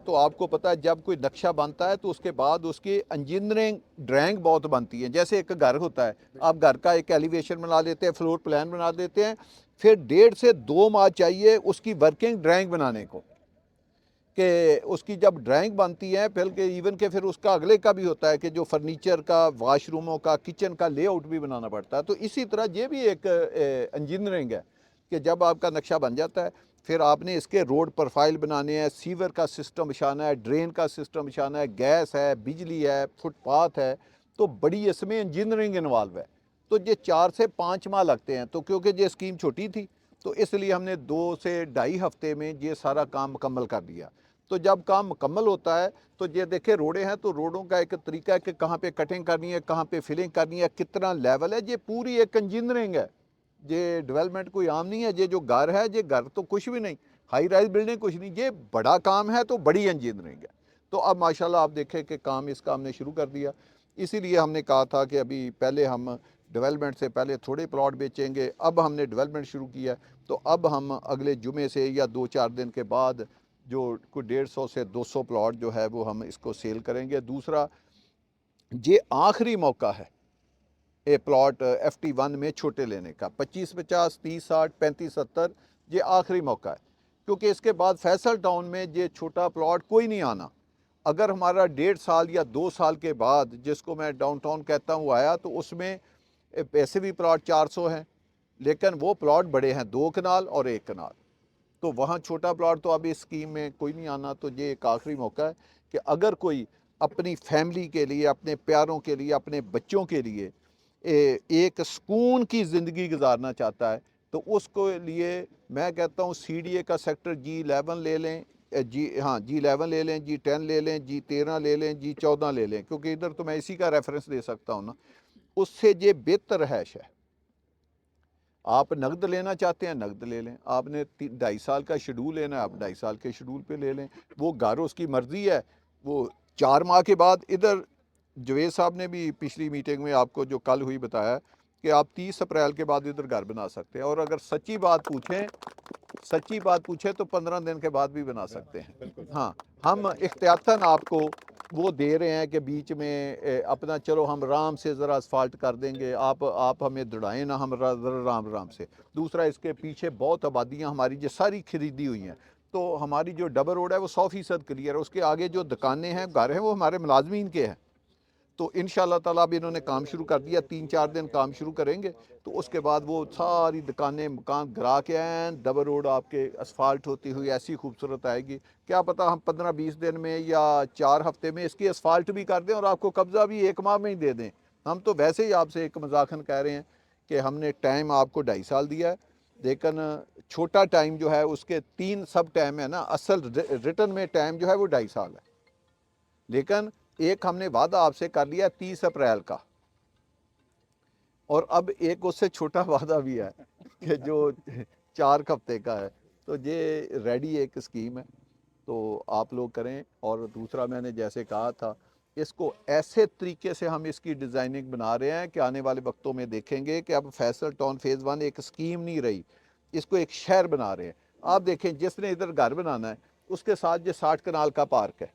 तो आपको पता है जब कोई नक्शा बनता है तो उसके बाद उसकी इंजीनियरिंग ड्राइंग बहुत बनती है। जैसे एक घर होता है, आप घर का एक एलिवेशन बना लेते हैं, फ्लोर प्लान बना देते हैं, फिर 1.5 से 2 माह चाहिए उसकी वर्किंग ड्राइंग बनाने को, कि उसकी जब ड्राइंग बनती है फिर के इवन के फिर उसका अगले का भी होता है कि जो फर्नीचर का, वाशरूमों का, किचन का लेआउट भी बनाना पड़ता है। तो इसी तरह ये भी एक इंजीनियरिंग है कि जब आपका नक्शा बन जाता है फिर आपने इसके रोड प्रोफाइल बनाने हैं, सीवर का सिस्टम बिछाना है, ड्रेन का सिस्टम बिछाना है, गैस है, बिजली है, फुटपाथ है। तो बड़ी इसमें इंजीनियरिंग इन्वॉल्व है। तो ये 4 से 5 माह लगते हैं। तो क्योंकि ये स्कीम छोटी थी तो इसलिए हमने 2 से ढाई हफ्ते में ये सारा काम मुकम्मल कर दिया। तो जब काम मुकम्मल होता है तो ये देखे रोडें हैं, तो रोडों का एक तरीका है कि कहाँ पे कटिंग करनी है, कहाँ पे फिलिंग करनी है, कितना लेवल है। ये पूरी एक इंजीनियरिंग है। ये डेवलपमेंट कोई आम नहीं है। ये जो घर है, ये घर तो कुछ भी नहीं, हाई राइज बिल्डिंग कुछ नहीं, ये बड़ा काम है, तो बड़ी इंजीनियरिंग है। तो अब माशाल्लाह आप देखें कि काम इसका हमने शुरू कर दिया। इसीलिए हमने कहा था कि अभी पहले हम डेवलपमेंट से पहले थोड़े प्लॉट बेचेंगे। अब हमने डेवलपमेंट शुरू किया, तो अब हम अगले जुमे से या 2-4 दिन के बाद जो कोई 150 से 200 प्लॉट जो है वो हम इसको सेल करेंगे। दूसरा, ये आखिरी मौका है ये प्लॉट FT1 में छोटे लेने का, 25-50, 30-60, 35-70, ये आखिरी मौका है। क्योंकि इसके बाद फैसल टाउन में ये छोटा प्लॉट कोई नहीं आना। अगर हमारा 1.5 साल या 2 साल के बाद, जिसको मैं डाउनटाउन कहता हूँ, आया, तो उसमें पैसे भी प्लॉट 400 हैं, लेकिन वो प्लॉट बड़े हैं, 2 कनाल और 1 कनाल। तो वहाँ छोटा प्लॉट तो अब इस स्कीम में कोई नहीं आना। तो ये एक आखिरी मौका है कि अगर कोई अपनी फैमिली के लिए, अपने प्यारों के लिए, अपने बच्चों के लिए एक सुकून की ज़िंदगी गुजारना चाहता है, तो उसको लिए मैं कहता हूँ CDA का सेक्टर G11 ले लें, G11 ले लें, G10 ले लें, G13 ले लें, G14 ले लें, क्योंकि इधर तो मैं इसी का रेफरेंस दे सकता हूँ ना। उससे ये बेहतर रहायश है। आप नकद लेना चाहते हैं, नकद ले लें। आपने 2.5 साल का शेड्यूल लेना है, आप 2.5 साल के शेड्यूल पे ले लें। वो घर उसकी मर्ज़ी है। वो 4 माह के बाद, इधर जवेद साहब ने भी पिछली मीटिंग में आपको जो कल हुई बताया कि आप 30 अप्रैल के बाद इधर घर बना सकते हैं। और अगर सच्ची बात पूछें तो 15 दिन के बाद भी बना सकते हैं। हाँ, हम इख्तियातन आपको वो दे रहे हैं कि बीच में अपना चलो हम राम से ज़रा असफाल्ट कर देंगे, आप हमें दौड़ाएं ना, हम राम राम से। दूसरा, इसके पीछे बहुत आबादियाँ हमारी जो सारी खरीदी हुई हैं, तो हमारी जो डबल रोड है वो 100% क्लियर है। उसके आगे जो दुकानें हैं, घर हैं, वो हमारे मुलाजमीन के हैं। तो इंशाल्लाह ताला अब इन्होंने काम शुरू कर दिया, 3-4 दिन काम शुरू करेंगे, तो उसके बाद वो सारी दुकानें, मकान गिरा के एन डबल रोड आपके असफाल्ट होती हुई ऐसी खूबसूरत आएगी। क्या पता हम 15-20 दिन में या 4 हफ्ते में इसकी असफाल्ट भी कर दें और आपको कब्ज़ा भी 1 माह में ही दे दें। हम तो वैसे ही आपसे एक मजाकन कह रहे हैं कि हमने टाइम आपको 2.5 साल दिया है, लेकिन छोटा टाइम जो है उसके 3 सब टाइम है ना, असल रिटर्न में टाइम जो है वो 2.5 साल है। लेकिन एक हमने वादा आपसे कर लिया 30 अप्रैल का, और अब एक उससे छोटा वादा भी है कि जो 4 हफ्ते का है। तो ये रेडी एक स्कीम है, तो आप लोग करें। और दूसरा, मैंने जैसे कहा था, इसको ऐसे तरीके से हम इसकी डिज़ाइनिंग बना रहे हैं कि आने वाले वक्तों में देखेंगे कि अब फैसल टाउन फेज़ 1 एक स्कीम नहीं रही, इसको एक शहर बना रहे हैं। आप देखें, जिसने इधर घर बनाना है उसके साथ ये 60 कनाल का पार्क है।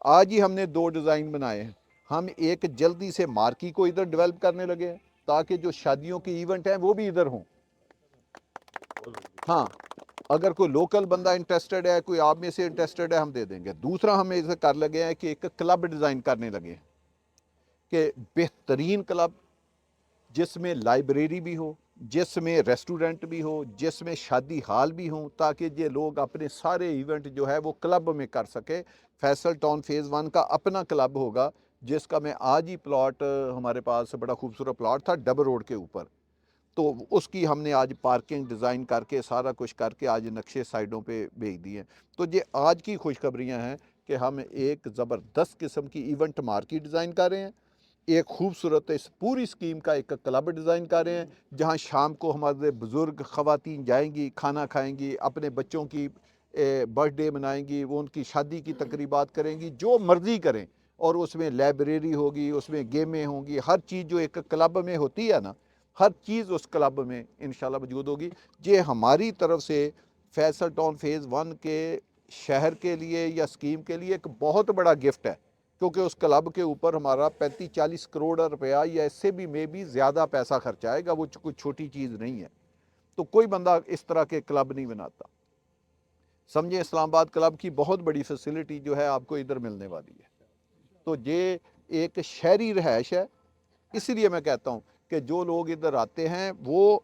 आज ही हमने 2 डिज़ाइन बनाए हैं। हम एक जल्दी से मार्की को इधर डेवलप करने लगे हैं, ताकि जो शादियों के इवेंट हैं वो भी इधर हों। हाँ, अगर कोई लोकल बंदा इंटरेस्टेड है, कोई आप में से इंटरेस्टेड है, हम दे देंगे। दूसरा, हम इसे कर लगे हैं कि एक क्लब डिज़ाइन करने लगे हैं, कि बेहतरीन क्लब, जिसमें लाइब्रेरी भी हो, जिसमें रेस्टोरेंट भी हो, जिसमें शादी हाल भी हो, ताकि ये लोग अपने सारे इवेंट जो है वो क्लब में कर सके। फैसल टाउन फेज़ 1 का अपना क्लब होगा, जिसका मैं आज ही प्लॉट, हमारे पास बड़ा खूबसूरत प्लॉट था डबल रोड के ऊपर, तो उसकी हमने आज पार्किंग डिज़ाइन करके सारा कुछ करके आज नक्शे साइडों पे भेज दिए। तो ये आज की खुशखबरियाँ हैं कि हम एक ज़बरदस्त किस्म की इवेंट मार्केट डिज़ाइन कर रहे हैं। एक खूबसूरत इस पूरी स्कीम का एक क्लब डिज़ाइन कर रहे हैं, जहां शाम को हमारे बुज़ुर्ग ख़वातीन जाएंगी, खाना खाएंगी, अपने बच्चों की बर्थडे मनाएंगी, वो उनकी शादी की तकरीबात करेंगी, जो मर्ज़ी करें। और उसमें लाइब्रेरी होगी, उसमें गेमें होंगी, हर चीज़ जो एक क्लब में होती है ना, हर चीज़ उस क्लब में इंशाल्लाह मौजूद होगी। ये हमारी तरफ से फैसल टाउन फेज़ 1 के शहर के लिए या स्कीम के लिए एक बहुत बड़ा गिफ्ट है, क्योंकि उस क्लब के ऊपर हमारा 35-40 करोड़ रुपया या इससे भी मे भी ज़्यादा पैसा खर्च आएगा। वो कोई छोटी चीज़ नहीं है। तो कोई बंदा इस तरह के क्लब नहीं बनाता। समझे, इस्लामाबाद क्लब की बहुत बड़ी फैसिलिटी जो है आपको इधर मिलने वाली है। तो ये एक शहरी रहायश है। इसीलिए मैं कहता हूँ कि जो लोग इधर आते हैं वो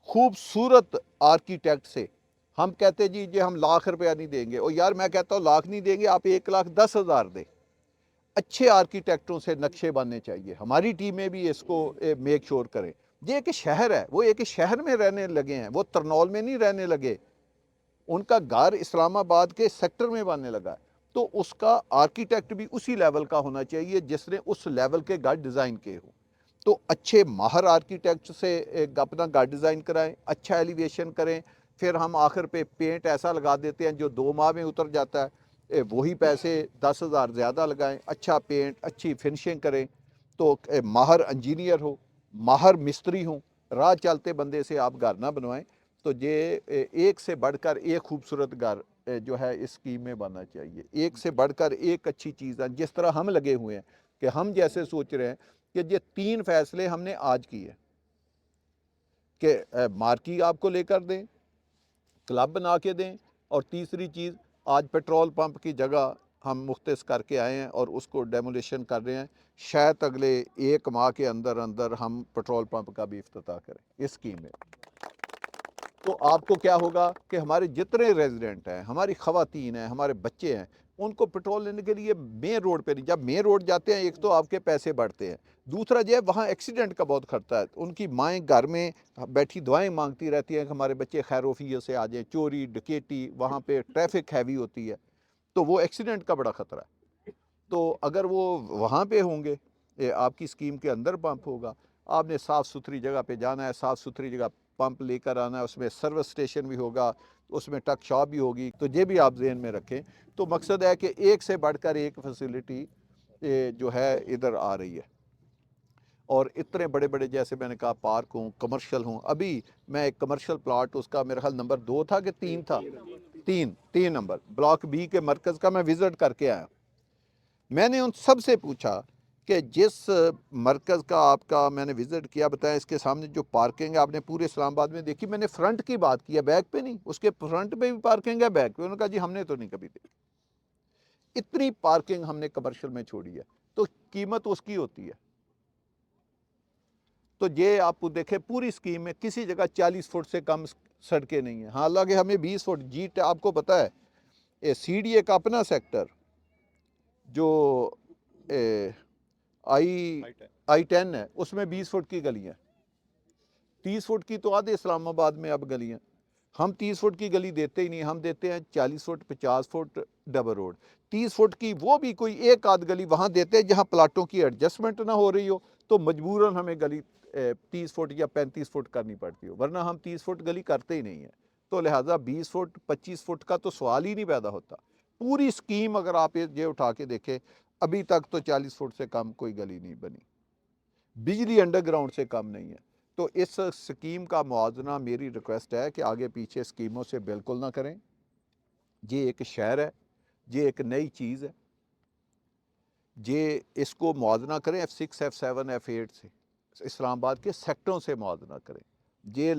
खूबसूरत आर्किटेक्ट से, हम कहते जी ये हम लाख रुपया नहीं देंगे, और यार मैं कहता हूँ लाख नहीं देंगे, आप 1,10,000 दें। अच्छे आर्किटेक्टों से नक्शे बनने चाहिए। हमारी टीमें भी इसको मेक श्योर करें। ये एक शहर है, वो एक शहर में रहने लगे हैं, वो तरनौल में नहीं रहने लगे। उनका घर इस्लामाबाद के सेक्टर में बनने लगा है। तो उसका आर्किटेक्ट भी उसी लेवल का होना चाहिए जिसने उस लेवल के घर डिज़ाइन किए हों। तो अच्छे माहर आर्किटेक्ट से अपना घर डिज़ाइन कराएं, अच्छा एलिवेशन करें। फिर हम आखिर पे पेंट ऐसा लगा देते हैं जो 2 माह में उतर जाता है। वही पैसे 10,000 ज़्यादा लगाएं, अच्छा पेंट, अच्छी फिनिशिंग करें। तो माहर इंजीनियर हो, माहर मिस्त्री हो, राह चलते बंदे से आप घर ना बनवाएं। तो ये एक से बढ़कर एक खूबसूरत घर जो है इस स्कीम में बनना चाहिए। एक से बढ़कर एक अच्छी चीज़ है। जिस तरह हम लगे हुए हैं कि हम जैसे सोच रहे हैं कि ये 3 फैसले हमने आज किए कि मार्की आपको लेकर दें, क्लब बना के दें, और तीसरी चीज़ आज पेट्रोल पंप की जगह हम मुख्तस करके आए हैं और उसको डेमोलिशन कर रहे हैं। शायद अगले 1 माह के अंदर अंदर हम पेट्रोल पंप का भी इफ्तिताह करें इस स्कीम में। तो आपको क्या होगा कि हमारे जितने रेजिडेंट हैं, हमारी ख़वातीन हैं, हमारे बच्चे हैं, उनको पेट्रोल लेने के लिए मेन रोड पे नहीं, जब मेन रोड जाते हैं एक तो आपके पैसे बढ़ते हैं, दूसरा जो है वहाँ एक्सीडेंट का बहुत खतरा है। उनकी माएँ घर में बैठी दुआएं मांगती रहती हैं कि हमारे बच्चे खैरोफियत से आ जाएँ। चोरी डकैती, वहाँ पे ट्रैफिक हैवी होती है, तो वो एक्सीडेंट का बड़ा ख़तरा है। तो अगर वो वहाँ पे होंगे, आपकी स्कीम के अंदर पंप होगा, आपने साफ़ सुथरी जगह पे जाना है, साफ़ सुथरी जगह पंप लेकर आना है, उसमें सर्विस स्टेशन भी होगा, उसमें ट्रक शॉप भी होगी। तो ये भी आप ज़हन में रखें। तो मकसद है कि एक से बढ़कर एक फैसिलिटी जो है इधर आ रही है। और इतने बड़े बड़े, जैसे मैंने कहा, पार्क हों, कमर्शियल हों। अभी मैं एक कमर्शियल प्लाट, उसका मेरा ख्याल नंबर 2 था कि 3 था, 3 नंबर ब्लॉक बी के मरकज़ का मैं विज़िट करके आया। मैंने उन सब से पूछा कि जिस मरकज़ का आपका मैंने विज़िट किया, बताया इसके सामने जो पार्किंग है आपने पूरे इस्लामाबाद में देखी? मैंने फ्रंट की बात की है, बैक पे नहीं। उसके फ्रंट पे भी पार्किंग है, बैक पे। उन्होंने कहा जी हमने तो नहीं कभी देखी। इतनी पार्किंग हमने कमर्शियल में छोड़ी है। तो कीमत उसकी होती है। तो ये आप देखें पूरी स्कीम में किसी जगह 40 फुट से कम सड़कें नहीं है। हालांकि हमें 20 फुट आपको पता है CDA का अपना सेक्टर जो I-10 है, उसमें 20 फुट की गलियाँ, 30 फुट की तो आधे इस्लामाबाद में अब गलियाँ। हम 30 फुट की गली देते ही नहीं, हम देते हैं 40 foot, 50 foot double road. 30 foot की वो भी कोई एक आध गली वहाँ देते हैं जहाँ प्लाटों की एडजस्टमेंट ना हो रही हो, तो मजबूरन हमें गली 30 फुट या 35 फुट करनी पड़ती हो, वरना हम 30 फुट गली करते ही नहीं है। तो लिहाजा 20 फुट 25 फुट का तो सवाल ही नहीं पैदा होता। पूरी स्कीम अगर आप ये उठा के देखें, अभी तक तो 40 फुट से कम कोई गली नहीं बनी, बिजली अंडरग्राउंड से कम नहीं है। तो इस स्कीम का मुआवजना, मेरी रिक्वेस्ट है कि आगे पीछे स्कीमों से बिल्कुल ना करें। ये एक शहर है, ये एक नई चीज़ है, ये इसको मुआवजना करें F6 F7 F8 से, इस्लामाबाद के सेक्टरों से मुआवजना करें। ये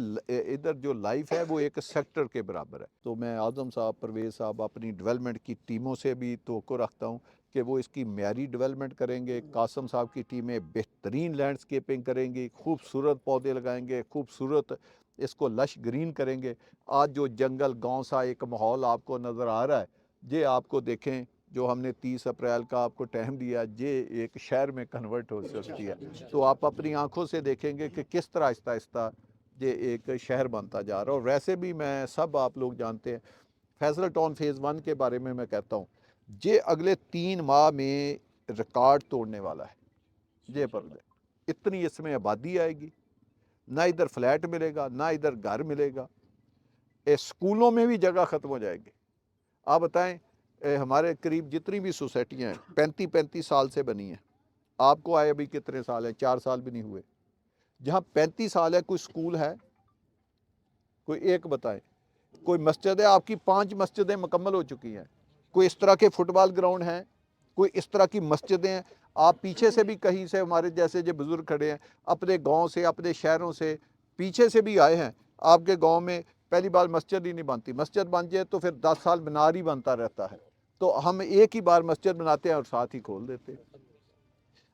इधर जो लाइफ है वो एक सेक्टर के बराबर है। तो मैं आज़म साहब, परवेज़ साहब, अपनी डेवलपमेंट की टीमों से भी तवक्को रखता हूँ कि वो इसकी म्यारी डेवलपमेंट करेंगे। कासम साहब की टीमें बेहतरीन लैंडस्केपिंग करेंगी, खूबसूरत पौधे लगाएंगे, खूबसूरत इसको लश ग्रीन करेंगे। आज जो जंगल गांव सा एक माहौल आपको नज़र आ रहा है, ये आपको देखें जो हमने 30 अप्रैल का आपको टाइम दिया, ये एक शहर में कन्वर्ट हो सकती है। तो आप अपनी आंखों से देखेंगे कि किस तरह आहिस्ता आहिस्ता ये एक शहर बनता जा रहा है। और वैसे भी मैं सब आप लोग जानते हैं, फैसल टाउन फेज़ 1 के बारे में मैं कहता हूँ, ये अगले 3 माह में रिकॉर्ड तोड़ने वाला है। ये पर इतनी इसमें आबादी आएगी, ना इधर फ्लैट मिलेगा, ना इधर घर मिलेगा। स्कूलों में भी जगह ख़त्म हो जाएगी। आप बताएं, हमारे करीब जितनी भी सोसाइटियाँ हैं 35-35 साल से बनी हैं। आपको आए अभी कितने साल हैं? 4 साल भी नहीं हुए। जहाँ 35 साल है, कोई स्कूल है? कोई एक बताएं। कोई मस्जिद है? आपकी 5 मस्जिदें मुकम्मल हो चुकी हैं। कोई इस तरह के फुटबॉल ग्राउंड हैं, कोई इस तरह की मस्जिदें हैं। आप पीछे से भी कहीं से, हमारे जैसे जो बुज़ुर्ग खड़े हैं, अपने गांव से, अपने शहरों से, पीछे से भी आए हैं। आपके गांव में पहली बार मस्जिद ही नहीं बनती, मस्जिद बन जाए तो फिर 10 साल मीनार ही बनता रहता है। तो हम एक ही बार मस्जिद बनाते हैं और साथ ही खोल देते हैं।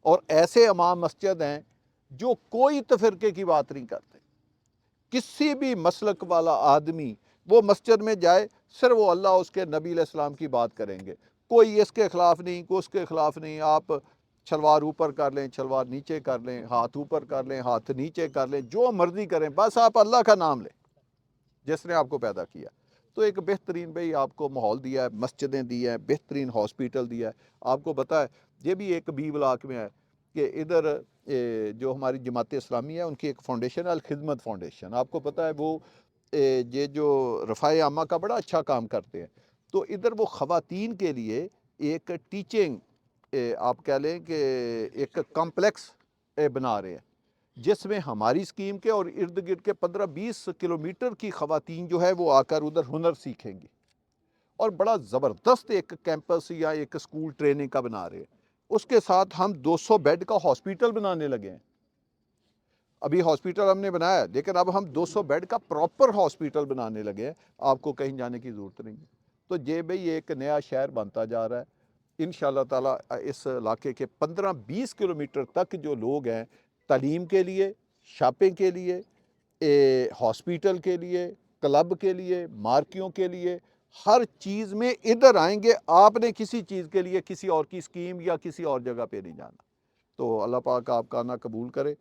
और ऐसे इमाम मस्जिद हैं जो कोई तफरके की बात नहीं करते। किसी भी मसलक वाला आदमी वो मस्जिद में जाए, सिर्फ वो अल्लाह उसके नबी अलैहिस्सलाम की बात करेंगे। कोई इसके ख़िलाफ़ नहीं, कोई उसके ख़िलाफ़ नहीं। आप शलवार ऊपर कर लें, शलवार नीचे कर लें, हाथ ऊपर कर लें, हाथ नीचे कर लें, जो मर्ज़ी करें, बस आप अल्लाह का नाम लें जिसने आपको पैदा किया। तो एक बेहतरीन भाई आपको माहौल दिया है, मस्जिदें दी हैं, बेहतरीन हॉस्पिटल दिया है। आपको पता है ये भी एक बी ब्लॉक में है कि इधर जो हमारी जमात इस्लामी है उनकी एक फ़ाउंडेशन है, अल खिदमत फ़ाउंडेशन। आपको पता है वो ये जो रफ़ाए आमा का बड़ा अच्छा काम करते हैं। तो इधर वो ख़वातीन के लिए एक टीचिंग आप कह लें कि एक कॉम्प्लेक्स बना रहे हैं, जिसमें हमारी स्कीम के और इर्द गिर्द के 15-20 किलोमीटर की ख़वातीन जो है वो आकर उधर हुनर सीखेंगी। और बड़ा ज़बरदस्त एक कैंपस या एक स्कूल ट्रेनिंग का बना रहे हैं। उसके साथ हम 200 बेड का हॉस्पिटल बनाने लगे हैं। अभी हॉस्पिटल हमने बनाया है, लेकिन अब हम 200 बेड का प्रॉपर हॉस्पिटल बनाने लगे हैं। आपको कहीं जाने की ज़रूरत नहीं है। तो ये भाई एक नया शहर बनता जा रहा है। इंशाअल्लाह ताला इस इलाके के 15-20 किलोमीटर तक जो लोग हैं, तालीम के लिए, शॉपिंग के लिए, हॉस्पिटल के लिए, क्लब के लिए, मार्कियों के लिए, हर चीज़ में इधर आएंगे। आपने किसी चीज़ के लिए किसी और की स्कीम या किसी और जगह पे नहीं जाना। तो अल्लाह पाक आपका आना कबूल करे।